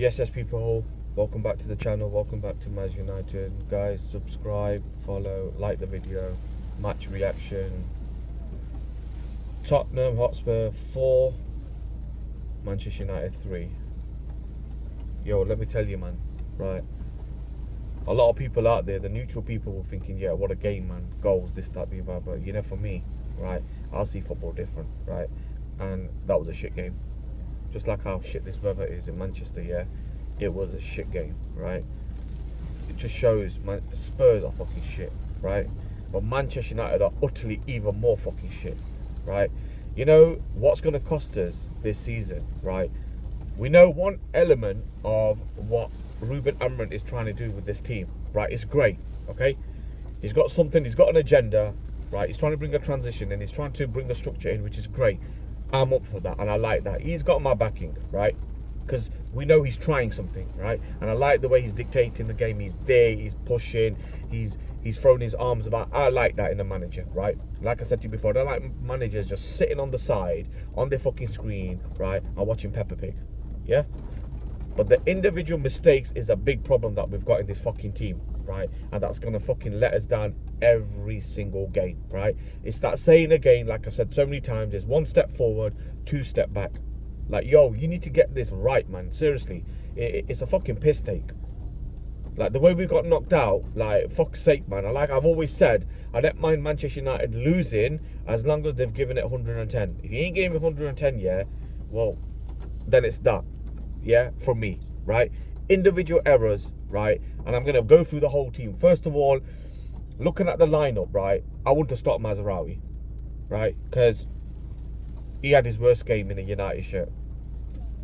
Yes, people, welcome back to the channel, welcome back to Maz United. Guys, subscribe, follow, like the video. Match reaction. Tottenham Hotspur 4, Manchester United 3. Yo, let me tell you, man, right? A lot of people out there, the neutral people, were thinking, yeah, what a game, man. Goals, this, that, the other. But, you know, for me, right, I'll see football different, right? And that was a shit game. Just like how shit this weather is in Manchester, yeah? It was a shit game, right? It just shows, man, Spurs are fucking shit, right? But Manchester United are utterly even more fucking shit, right? You know what's going to cost us this season, right? We know one element of what Ruben Amorim is trying to do with this team, right? It's great, okay? He's got something, he's got an agenda, right? He's trying to bring a transition and he's trying to bring a structure in, which is great. I'm up for that and I like that. He's got my backing, right? Because we know he's trying something, right? And I like the way he's dictating the game. He's there, he's pushing, he's throwing his arms about. I like that in a manager, right? Like I said to you before, I don't like managers just sitting on the side, on their fucking screen, right, and watching Peppa Pig, yeah? But the individual mistakes is a big problem that we've got in this fucking team, right? And that's going to fucking let us down every single game, right? It's that saying again, like I've said so many times, is 1 step forward, 2 step back. Like, yo, you need to get this right, man. Seriously, it's a fucking piss take. Like, the way we got knocked out, like, fuck's sake, man. Like I've always said, I don't mind Manchester United losing as long as they've given it 110. If you ain't giving it 110, yeah, well, then it's that, yeah, from me, right? Individual errors, right? And I'm going to go through the whole team. First of all, looking at the lineup, right, I want to stop Mazraoui, right? Because he had his worst game in a United shirt.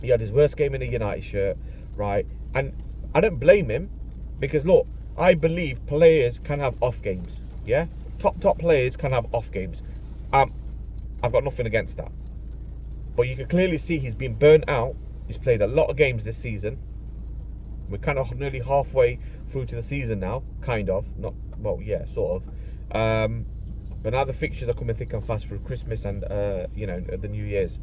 He had his worst game in a United shirt, right? And I don't blame him because, look, I believe players can have off games, yeah? Top players can have off games. I've got nothing against that. But you can clearly see he's been burnt out. He's played a lot of games this season. We're kind of nearly halfway through to the season now, kind of. Not, well, yeah, sort of. But now the fixtures are coming thick and fast for Christmas and, you know, the New Year's.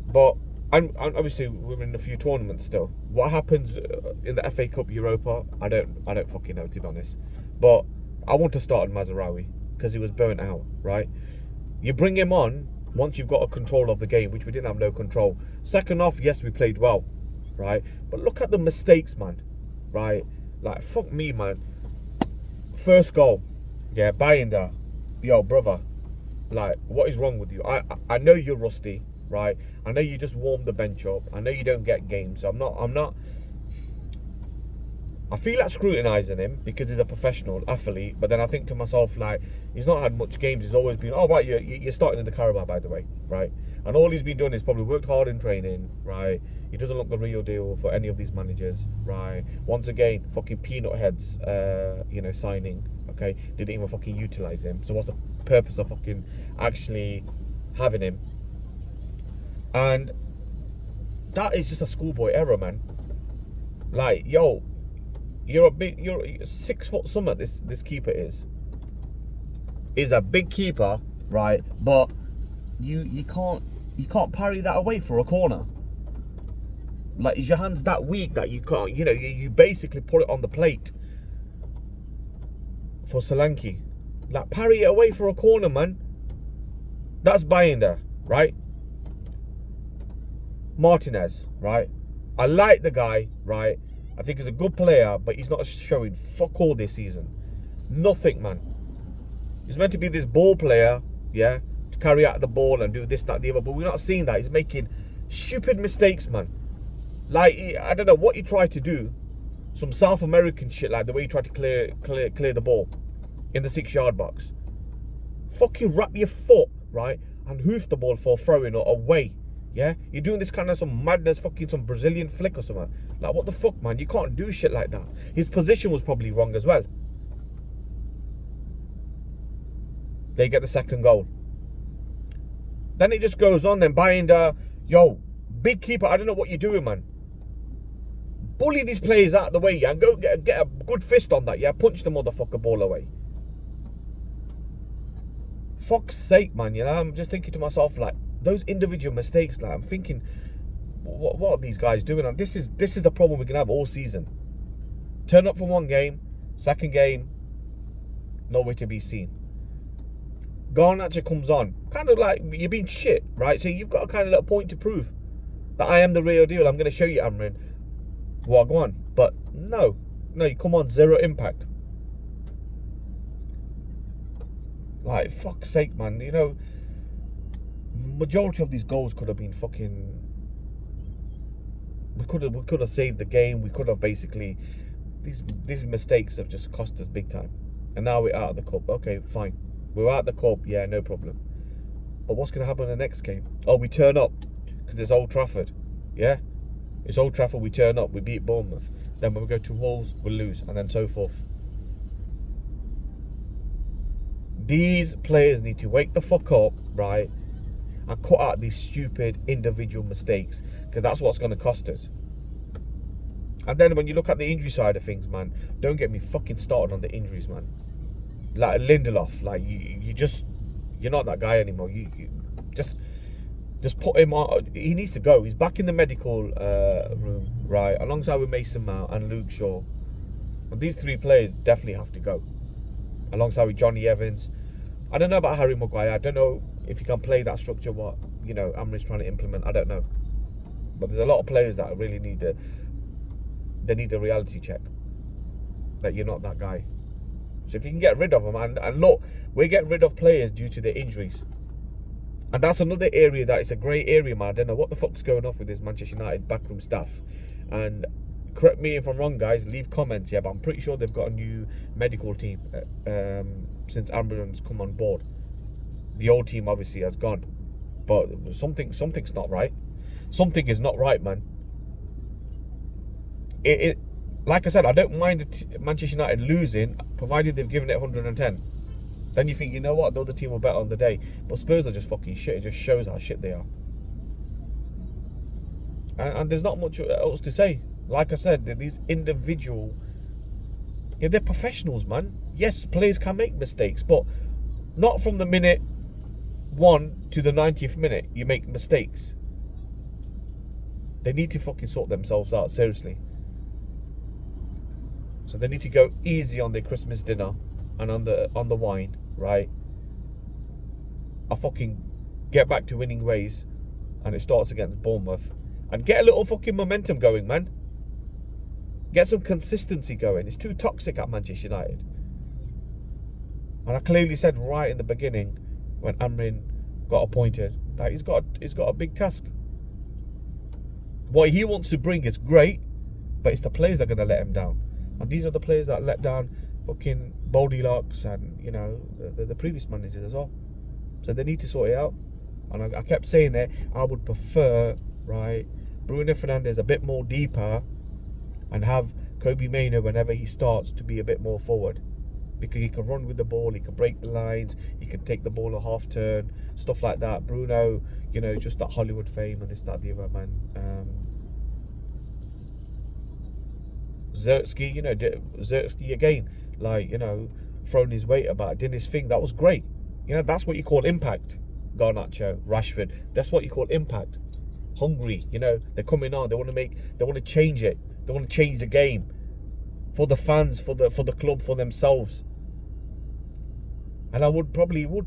But and obviously we're in a few tournaments still. What happens in the FA Cup, Europa, I don't fucking know, to be honest. But I want to start on Mazraoui because he was burnt out, right? You bring him on once you've got a control of the game, which we didn't have no control. Second half, yes, we played well, right? But look at the mistakes, man, right? Like, fuck me, man. First goal, yeah, Binder. Yo, brother, like, what is wrong with you? I know you're rusty, right? I know you just warmed the bench up. I know you don't get games. So I'm not. I feel like scrutinising him because he's a professional athlete. But then I think to myself, like, he's not had much games. He's always been, oh, right, you're starting in the Carabao, by the way, right? And all he's been doing is probably worked hard in training, right? He doesn't look the real deal for any of these managers, right? Once again, fucking peanut heads, you know, signing, okay? Didn't even fucking utilise him. So what's the purpose of fucking actually having him? And that is just a schoolboy error, man. Like, yo, you're 6 foot something. This keeper is a big keeper, right? But you can't parry that away for a corner. Like, is your hands that weak that you can't? You know, you basically put it on the plate for Solanke. Like, parry it away for a corner, man. That's Binder, right? Martinez, right? I like the guy, right? I think he's a good player, but he's not showing fuck all this season. Nothing, man. He's meant to be this ball player, yeah, to carry out the ball and do this, that, the other, but we're not seeing that. He's making stupid mistakes, man. Like, I don't know what he tried to do. Some South American shit, like the way he tried to clear the ball in the 6-yard box. Fucking wrap your foot, right, and hoof the ball for throwing or away. Yeah, you're doing this kind of some madness, fucking some Brazilian flick or something. Like, what the fuck, man? You can't do shit like that. His position was probably wrong as well. They get the second goal. Then it just goes on. Then Binder, yo, big keeper. I don't know what you're doing, man. Bully these players out of the way, yeah, and go get a good fist on that, yeah. Punch the motherfucker ball away. Fuck's sake, man. You know, I'm just thinking to myself, like, those individual mistakes, like, I'm thinking, what are these guys doing? And this is the problem we're gonna have all season. Turn up for one game, second game, nowhere to be seen. Garnacho comes on, kind of like you're being shit, right? So you've got a kind of little point to prove that I am the real deal. I'm going to show you, Amrin. Well, go on. But no, you come on, zero impact. Like, fuck's sake, man. You know, majority of these goals could have been fucking. We could have saved the game. We could have basically. These mistakes have just cost us big time. And now we're out of the cup. Okay, fine. We're out of the cup. Yeah, no problem. But what's going to happen in the next game? Oh, we turn up because it's Old Trafford. Yeah, it's Old Trafford. We turn up. We beat Bournemouth. Then when we go to Wolves, we lose, and then so forth. These players need to wake the fuck up, right, and cut out these stupid individual mistakes, because that's what's going to cost us. And then when you look at the injury side of things, man, don't get me fucking started on the injuries, man. Like Lindelof, like you're not that guy anymore. You just put him on. He needs to go. He's back in the medical room, right, alongside with Mason Mount and Luke Shaw. And these three players definitely have to go, alongside with Johnny Evans. I don't know about Harry Maguire. I don't know if he can play that structure what Amri's trying to implement. I don't know, but there's a lot of players that really need a reality check that you're not that guy. So if you can get rid of them, and look, we're getting rid of players due to their injuries. And that's another area that is a grey area, man. I don't know what the fuck's going on with this Manchester United backroom staff. And correct me if I'm wrong, guys. Leave comments, yeah. But I'm pretty sure they've got a new medical team since Amber's come on board. The old team obviously has gone, but something's not right. Something is not right, man. It like I said, I don't mind Manchester United losing, provided they've given it 110. Then you think, you know what, the other team were better on the day. But Spurs are just fucking shit. It just shows how shit they are. And there's not much else to say. Like I said, these individual... Yeah, they're professionals, man. Yes, players can make mistakes, but not from the minute 1 to the 90th minute you make mistakes. They need to fucking sort themselves out, seriously. So they need to go easy on their Christmas dinner and on the wine, right? I fucking get back to winning ways, and it starts against Bournemouth, and get a little fucking momentum going, man. Get some consistency going. It's too toxic at Manchester United. And I clearly said right in the beginning when Amrin got appointed that he's got a big task. What he wants to bring is great, but it's the players that are going to let him down. And these are the players that let down fucking Goldilocks and, the previous managers as well. So they need to sort it out. And I kept saying that I would prefer, right, Bruno Fernandes a bit more deeper and have Kobe Mainoo, whenever he starts, to be a bit more forward. Because he can run with the ball, he can break the lines, he can take the ball a half turn, stuff like that. Bruno, just that Hollywood fame and this, that, the other, man. Zertsky, Zertsky again, throwing his weight about, doing his thing. That was great. That's what you call impact. Garnacho, Rashford, that's what you call impact. Hungry, they're coming on. They want to change it. They want to change the game for the fans, for the club, for themselves. And I would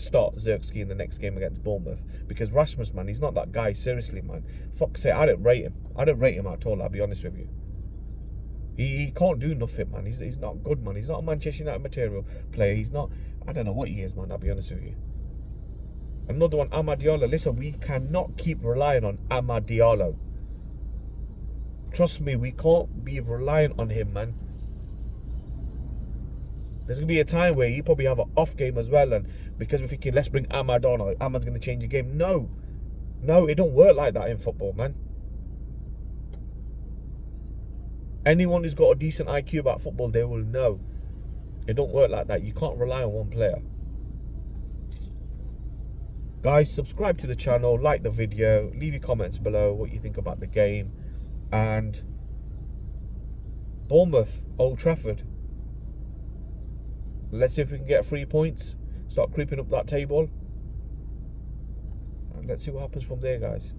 start Zertsky in the next game against Bournemouth, because Rasmus, man, he's not that guy. Seriously, man. Fuck's sake, I don't rate him. I don't rate him at all. I'll be honest with you. He can't do nothing, man. He's not good, man. He's not a Manchester United material player. He's not. I don't know what he is, man. I'll be honest with you. Another one, Amad Diallo. Listen, we cannot keep relying on Amad Diallo. Trust me, we can't be reliant on him, man. There's going to be a time where he probably have an off game as well, and because we're thinking, let's bring Amad on, or Amad's going to change the game. No, it don't work like that in football, man. Anyone who's got a decent IQ about football, they will know. It don't work like that. You can't rely on one player. Guys, subscribe to the channel, like the video, leave your comments below what you think about the game. And Bournemouth, Old Trafford. Let's see if we can get 3 points. Start creeping up that table. And let's see what happens from there, guys.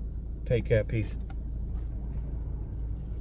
Take care. Peace.